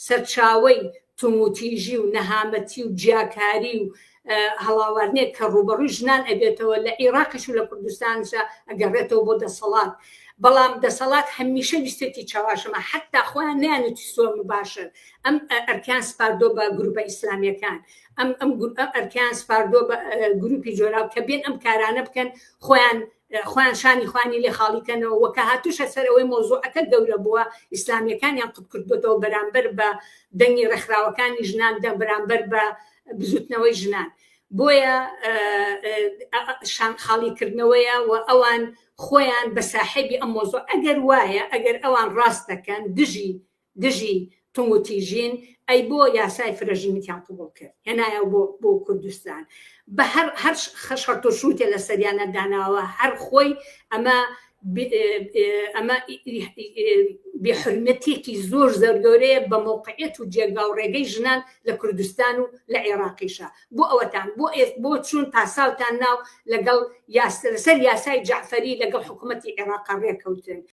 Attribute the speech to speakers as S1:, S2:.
S1: سەرچاوەی توموتیژی و نەهامەتی و جیاکاری و هەڵاوارنێک کە ڕوبەڕووی ژنان ئەبێتەوە لە عێراقیش و لە کوردستانشە ئەگەڕێتەوە بۆ دەسەڵات. بەڵام دەسەڵات هەمیشە ویستێتی چاواشەمە حتا خۆیان نیانێتی سۆ مباشر ئەم ئەرکیان سپاردۆ بە گروپە ئیسلامیەکان، ئەم ئەرکیان سپاردۆ بە گروپی جۆراو کە بێن ئەم کارانە بکەن خۆیان شانی خوانی لێ خاڵیکەنەوە. وەکە هاتوشە سەر ئەوەی مۆزوعەکە گەورە بووە ئیسلامیەکانیان قوت کردوێتەوە بەرامبەر بە دەنگی ڕێکخراوەکانی ژنان بەرامبەر بە بزوتنەوەی ژنان. بۆیە خاڵیکردنەوەیە و ئەوان خۆیان بە ساحێبی ئەم مۆزوع ئەگەر وایە ئەگەر ئەوان ڕاست دەکەن دژی توموتیژین ئەی بۆ یاسای فرەژینیان قبوڵ کرد هێنایە بۆ کوردستان بە هەر خەشەرت و شووتێ لە سەریانە داناوە هەر خۆی ئەمە بێحرمەتێکی زۆر زەرگەورەیە بە موقعیت و جێگا و ڕێگەی ژنان لە کوردستان و لە عێراقیشە. بۆ ئەوەتان بۆ چون پاساوتان ناو لەگەڵ لەسەر یاسای جعفەری لەگەڵ حکوومەتی عێراق ڕێکەوتن